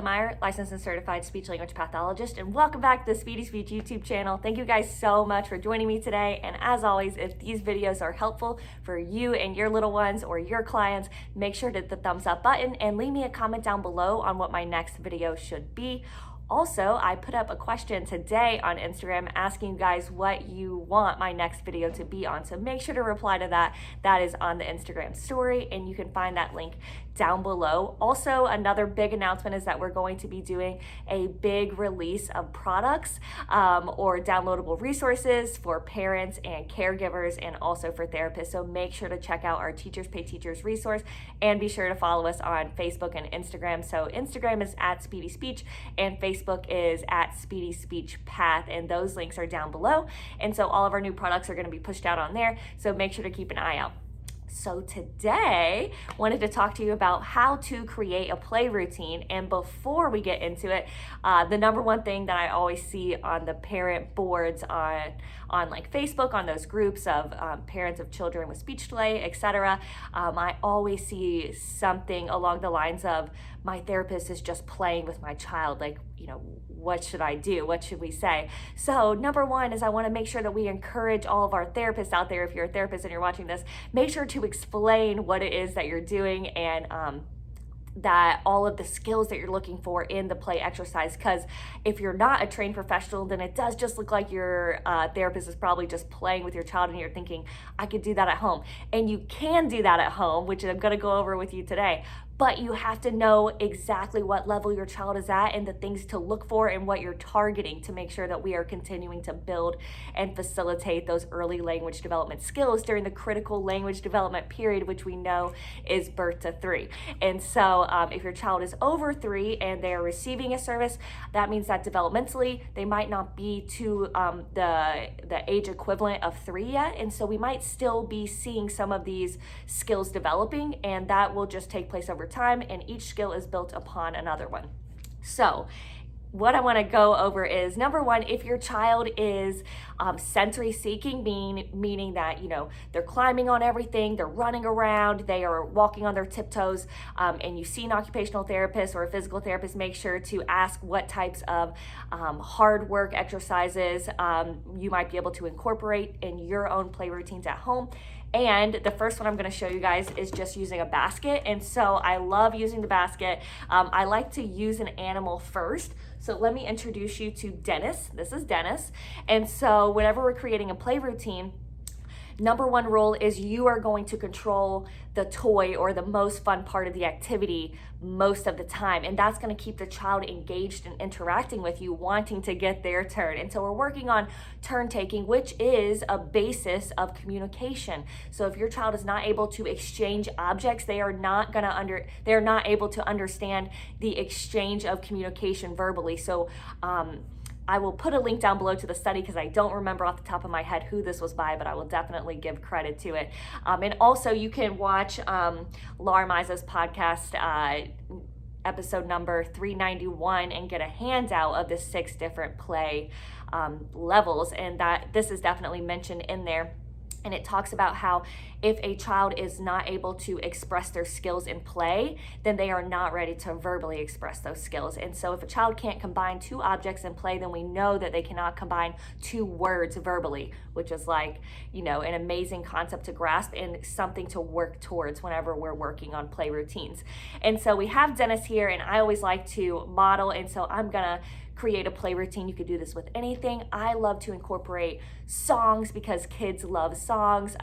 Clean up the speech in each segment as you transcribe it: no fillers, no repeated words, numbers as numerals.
Kelly Meyer, licensed and certified speech language pathologist, and welcome back to the Speedy Speech YouTube channel. Thank you guys so much for joining me today. And as always, if these videos are helpful for you and your little ones or your clients, make sure to hit the thumbs up button and leave me a comment down below on what my next video should be. Also, I put up a question today on Instagram asking you guys what you want my next video to be on. So make sure to reply to that. That is on the Instagram story, and you can find that link down below. Also, another big announcement is that we're going to be doing a big release of products or downloadable resources for parents and caregivers and also for therapists. So make sure to check out our Teachers Pay Teachers resource and be sure to follow us on Facebook and Instagram. So Instagram is at Speedy Speech and Facebook is at Speedy Speech Path, and those links are down below. And so all of our new products are going to be pushed out on there. So make sure to keep an eye out. So today, wanted to talk to you about how to create a play routine. And before we get into it, the number one thing that I always see on the parent boards on like Facebook, on those groups of parents of children with speech delay, etc., I always see something along the lines of, my therapist is just playing with my child. Like, you know, what should I do? What should we say? So number one is I want to make sure that we encourage all of our therapists out there. If you're a therapist and you're watching this, make sure to explain what it is that you're doing and that all of the skills that you're looking for in the play exercise. Because if you're not a trained professional, then it does just look like your therapist is probably just playing with your child and you're thinking, I could do that at home. And you can do that at home, which I'm going to go over with you today. But you have to know exactly what level your child is at and the things to look for and what you're targeting to make sure that we are continuing to build and facilitate those early language development skills during the critical language development period, which we know is birth to 3. And so if your child is over 3 and they're receiving a service, that means that developmentally they might not be to the age equivalent of 3 yet. And so we might still be seeing some of these skills developing, and that will just take place over time, and each skill is built upon another one. So what I want to go over is, number one, if your child is sensory seeking, meaning that, you know, they're climbing on everything, they're running around, they are walking on their tiptoes, and you see an occupational therapist or a physical therapist, make sure to ask what types of hard work exercises you might be able to incorporate in your own play routines at home. And the first one I'm going to show you guys is just using a basket. And so I love using the basket. I like to use an animal first. So let me introduce you to Dennis. This is Dennis. And so whenever we're creating a play routine, number one rule is you are going to control the toy or the most fun part of the activity most of the time. And that's going to keep the child engaged and interacting with you, wanting to get their turn. And so we're working on turn taking, which is a basis of communication. So if your child is not able to exchange objects, they're not able to understand the exchange of communication verbally. So I will put a link down below to the study because I don't remember off the top of my head who this was by, but I will definitely give credit to it. And also you can watch Laura Miza's podcast, episode number 391, and get a handout of the 6 different play levels. And that this is definitely mentioned in there. And it talks about how if a child is not able to express their skills in play, then they are not ready to verbally express those skills. And so if a child can't combine 2 objects in play, then we know that they cannot combine 2 words verbally, which is like, you know, an amazing concept to grasp and something to work towards whenever we're working on play routines. And so we have Dennis here, and I always like to model. And so I'm gonna create a play routine. You could do this with anything. I love to incorporate songs because kids love songs.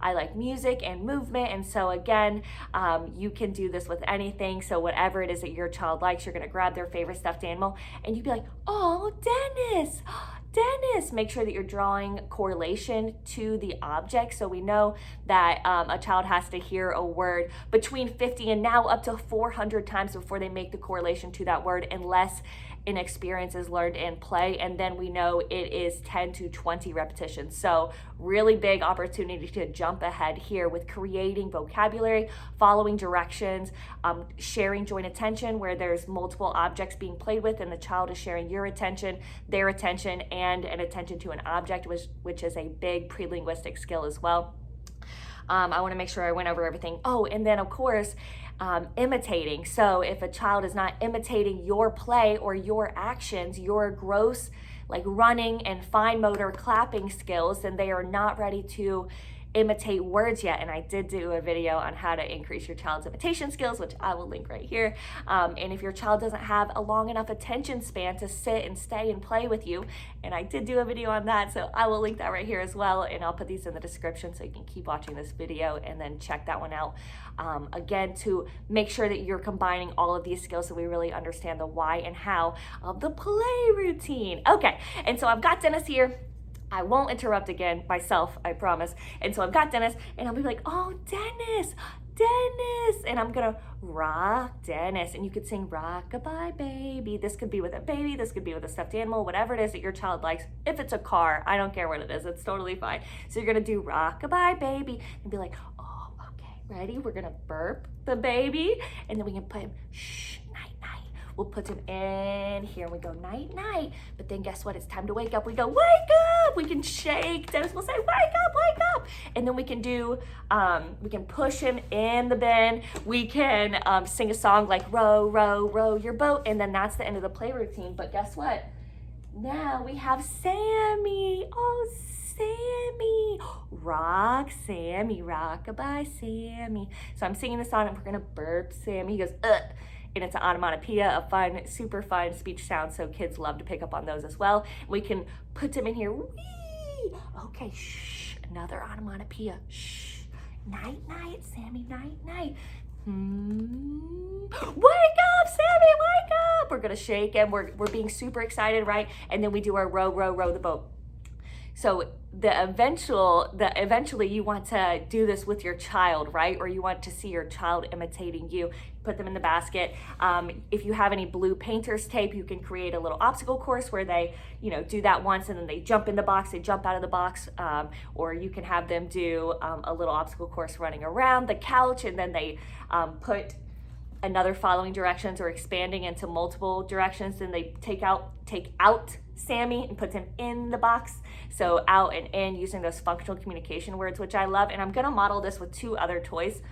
I like music and movement. And so again, you can do this with anything. So whatever it is that your child likes, you're gonna grab their favorite stuffed animal and you'd be like, oh, Dennis, Dennis. Make sure that you're drawing correlation to the object. So we know that a child has to hear a word between 50 and now up to 400 times before they make the correlation to that word, unless an experience is learned in play. And then we know it is 10 to 20 repetitions. So really big opportunity to jump ahead here with creating vocabulary, following directions, sharing joint attention where there's multiple objects being played with and the child is sharing your attention, their attention, and an attention to an object, which is a big pre-linguistic skill as well. I want to make sure I went over everything. Oh, and then of course, imitating. So if a child is not imitating your play or your actions, your gross, like running and fine motor clapping skills, then they are not ready to imitate words yet. And I did do a video on how to increase your child's imitation skills, which I will link right here. And if your child doesn't have a long enough attention span to sit and stay and play with you, and I did do a video on that, so I will link that right here as well, and I'll put these in the description so you can keep watching this video and then check that one out. Again, to make sure that you're combining all of these skills so we really understand the why and how of the play routine. Okay, and so I've got Dennis here. I won't interrupt again myself, I promise. And so I've got Dennis, and I'll be like, oh, Dennis, Dennis. And I'm gonna rock Dennis. And you could sing rock-a-bye baby. This could be with a baby, this could be with a stuffed animal, whatever it is that your child likes. If it's a car, I don't care what it is, it's totally fine. So you're gonna do rock-a-bye baby and be like, oh, okay, ready? We're gonna burp the baby, and then we can put him, shh, night, night. We'll put him in here and we go night, night. But then guess what? It's time to wake up. We go, wake up. We can shake. Dennis will say, wake up, wake up. And then we can do, we can push him in the bin. We can sing a song like row, row, row your boat. And then that's the end of the play routine. But guess what? Now we have Sammy. Oh, Sammy. Rock, Sammy, rock-a-bye, Sammy. So I'm singing the song and we're gonna burp Sammy. He goes, ugh. And it's an onomatopoeia, a fun, super fun speech sound, so kids love to pick up on those as well. We can put them in here. Whee! Okay, shh, another onomatopoeia. Shh, night, night, Sammy, night, night. Wake up, Sammy, wake up! We're gonna shake and we're being super excited, right? And then we do our row, row, row the boat. So eventually you want to do this with your child, right? Or you want to see your child imitating you. Put them in the basket. If you have any blue painter's tape, you can create a little obstacle course where they, do that once and then they jump in the box, they jump out of the box. Or you can have them do a little obstacle course running around the couch, and then they put another following directions or expanding into multiple directions. Then they take out Sammy and puts him in the box. So out and in, using those functional communication words, which I love. And I'm gonna model this with 2 other toys,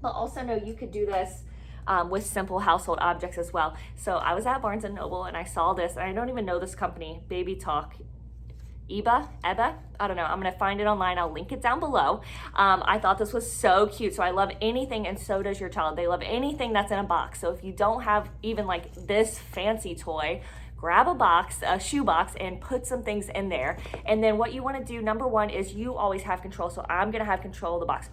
but also know you could do this with simple household objects as well. So I was at Barnes & Noble and I saw this, and I don't even know this company, Baby Talk. Eba, I don't know. I'm gonna find it online. I'll link it down below. I thought this was so cute. So I love anything, and so does your child. They love anything that's in a box. So if you don't have even like this fancy toy, grab a box, a shoe box, and put some things in there. And then what you wanna do, number 1, is you always have control. So I'm gonna have control of the box.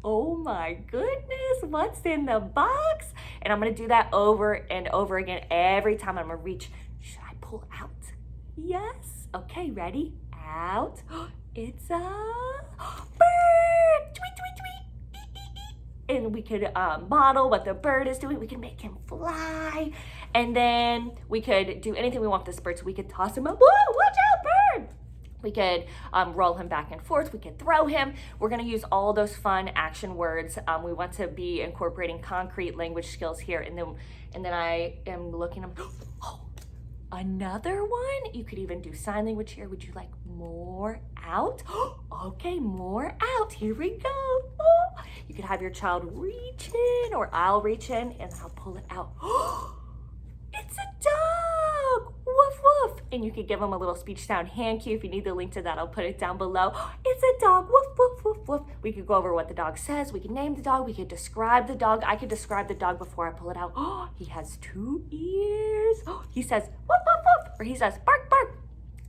Oh my goodness, what's in the box? And I'm gonna do that over and over again. Every time I'm gonna reach. Should I pull out? Yes. Okay, ready? Out. It's a bird. Tweet, tweet, tweet. And we could model what the bird is doing. We can make him fly. And then we could do anything we want with this bird. So we could toss him up. Whoa, watch out, bird. We could roll him back and forth. We could throw him. We're gonna use all those fun action words. We want to be incorporating concrete language skills here. And then I am looking, oh, another one. You could even do sign language here. Would you like more out? Okay, more out. Here we go. Oh, you could have your child reach in, or I'll reach in and I'll pull it out. It's a dog. Woof, woof. And you could give them a little speech sound hand cue. If you need the link to that, I'll put it down below. It's a dog. Woof, woof, woof, woof. We could go over what the dog says. We can name the dog. We could describe the dog. I could describe the dog before I pull it out. Oh, he has 2 ears. Oh, he says woof, woof, woof. Or he says bark, bark.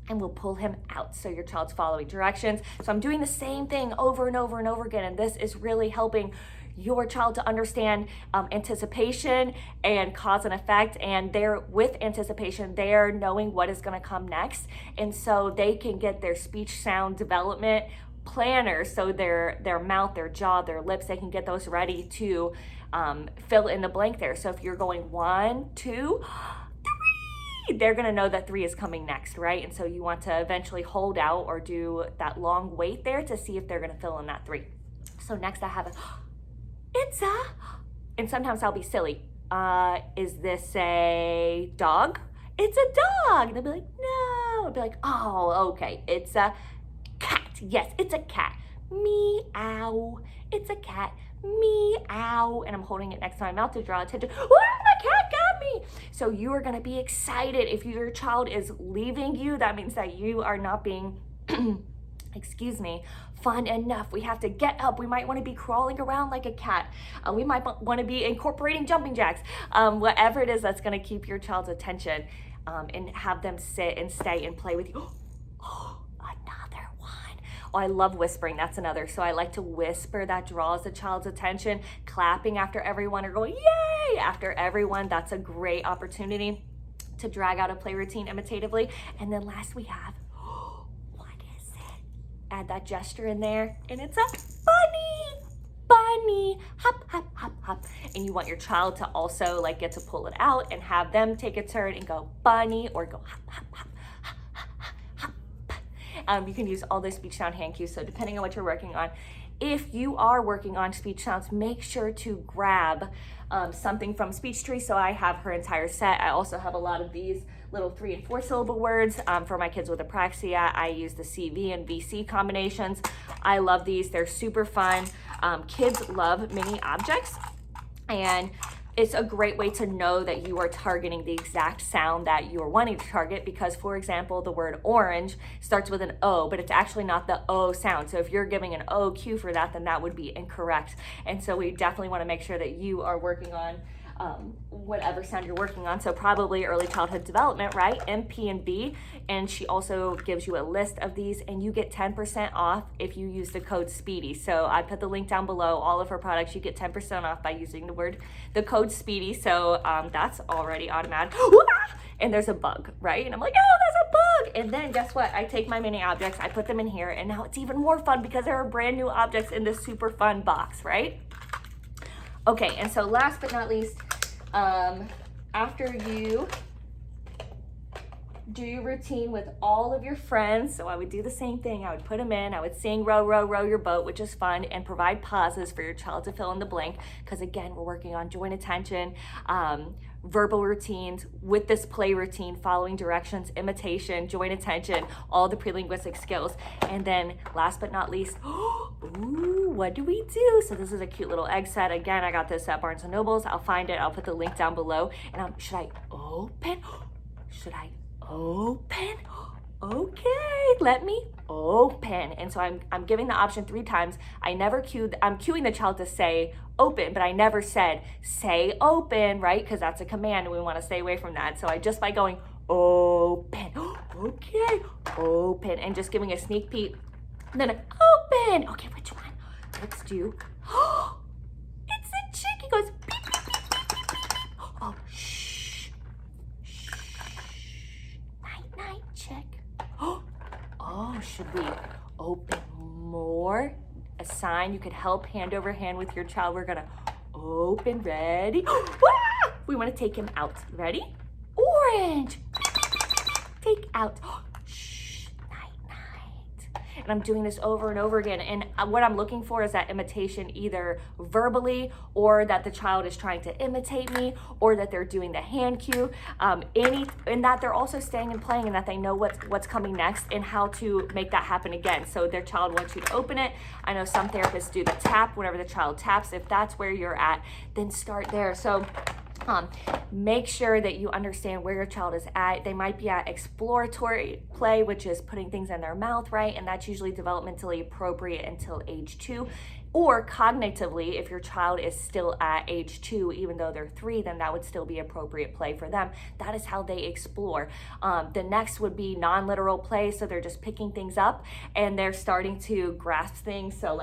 And we'll pull him out. So your child's following directions. So I'm doing the same thing over and over and over again. And this is really helping your child to understand anticipation and cause and effect. And they're with anticipation, they're knowing what is going to come next. And so they can get their speech sound development planners. So their mouth, their jaw, their lips, they can get those ready to fill in the blank there. So if you're going 1, 2, 3, they're going to know that 3 is coming next, right? And so you want to eventually hold out or do that long wait there to see if they're going to fill in that 3. So next I have it's a, and sometimes I'll be silly. Is this a dog? It's a dog. And they'll be like, no. I'll be like, oh, okay. It's a cat. Yes, it's a cat. Meow. It's a cat. Meow. And I'm holding it next to my mouth to draw attention. Wow, the cat got me. So you are going to be excited. If your child is leaving you, that means that you are not being excuse me, fun enough. We have to get up. We might want to be crawling around like a cat. We might want to be incorporating jumping jacks. Whatever it is that's going to keep your child's attention, and have them sit and stay and play with you. Oh, another one. Oh, I love whispering. That's another. So I like to whisper. That draws the child's attention. Clapping after everyone or going yay after everyone. That's a great opportunity to drag out a play routine imitatively. And then last we have, add that gesture in there, and it's a bunny, hop, hop, hop, hop. And you want your child to also like get to pull it out and have them take a turn and go bunny or go hop, hop, hop, hop, hop, hop. You can use all the speech sound hand cues, so depending on what you're working on. If you are working on speech sounds, make sure to grab something from Speech Tree. So I have her entire set. I also have a lot of these little 3 and 4 syllable words. For my kids with apraxia, I use the CV and VC combinations. I love these. They're super fun. Kids love mini objects, and it's a great way to know that you are targeting the exact sound that you are wanting to target, because, for example, the word orange starts with an O, but it's actually not the O sound. So if you're giving an O cue for that, then that would be incorrect. And so we definitely want to make sure that you are working on whatever sound you're working on. So probably early childhood development, right? M, P, and B. And she also gives you a list of these, and you get 10% off if you use the code SPEEDY. So I put the link down below. All of her products, you get 10% off by using the code SPEEDY. So that's already automatic. And there's a bug, right? And I'm like, oh, there's a bug. And then guess what? I take my mini objects, I put them in here, and now it's even more fun because there are brand new objects in this super fun box, right? Okay, and so last but not least, after you do your routine with all of your friends, so I would do the same thing. I would put them in, I would sing row, row, row your boat, which is fun, and provide pauses for your child to fill in the blank, because again, we're working on joint attention, verbal routines with this play routine, following directions, imitation, joint attention, all the pre-linguistic skills. And then last but not least, ooh, what do we do? So this is a cute little egg set. Again, I got this at Barnes & Noble's. I'll find it. I'll put the link down below. And should I open? Should I open? Okay, let me open. And so I'm giving the option 3 times. I'm cueing the child to say open, but I never said say open, right? Because that's a command and we want to stay away from that. So just by going open, okay, open, and just giving a sneak peek, and then open. Okay, which one? Let's do, it's a chick. He goes beep, beep, beep, beep, beep, beep, beep. Oh, shh, shh, night, night, chick. Oh, should we open more? A sign you could help hand over hand with your child. We're gonna open, ready? We wanna take him out. Ready? Orange. Take out. Shh, night, night. And I'm doing this over and over again. And what I'm looking for is that imitation, either verbally, or that the child is trying to imitate me, or that they're doing the hand cue, and that they're also staying and playing, and that they know what's coming next and how to make that happen again. So their child wants you to open it. I know some therapists do the tap whenever the child taps. If that's where you're at, then start there. So make sure that you understand where your child is at. They might be at exploratory play, which is putting things in their mouth, right? And that's usually developmentally appropriate until age 2. Or cognitively, if your child is still at age 2, even though they're 3, then that would still be appropriate play for them. That is how they explore. The next would be non-literal play. So they're just picking things up and they're starting to grasp things. So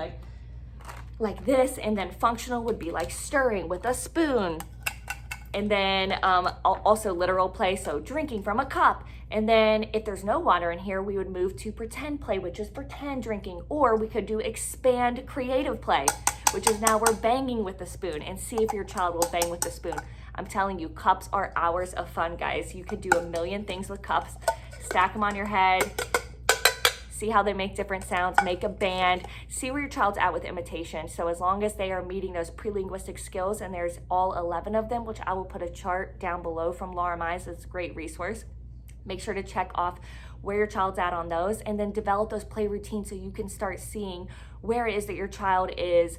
like this. And then functional would be like stirring with a spoon. And then also literal play, so drinking from a cup. And then if there's no water in here, we would move to pretend play, which is pretend drinking. Or we could do expand creative play, which is now we're banging with the spoon, and see if your child will bang with the spoon. I'm telling you, cups are hours of fun, guys. You could do a million things with cups. Stack them on your head. See how they make different sounds, make a band, see where your child's at with imitation. So as long as they are meeting those pre-linguistic skills, and there's all 11 of them, which I will put a chart down below from Laura Mize, it's a great resource. Make sure to check off where your child's at on those, and then develop those play routines so you can start seeing where it is that your child is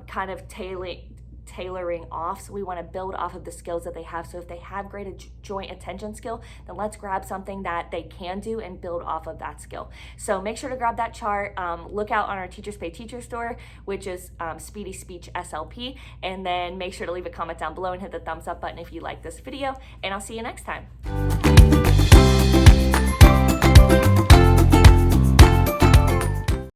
kind of tailoring off. So we want to build off of the skills that they have. So if they have great joint attention skill, then let's grab something that they can do and build off of that skill. So make sure to grab that chart. Look out on our Teachers Pay Teacher store, which is Speedy Speech SLP, and then make sure to leave a comment down below and hit the thumbs up button if you like this video, and I'll see you next time.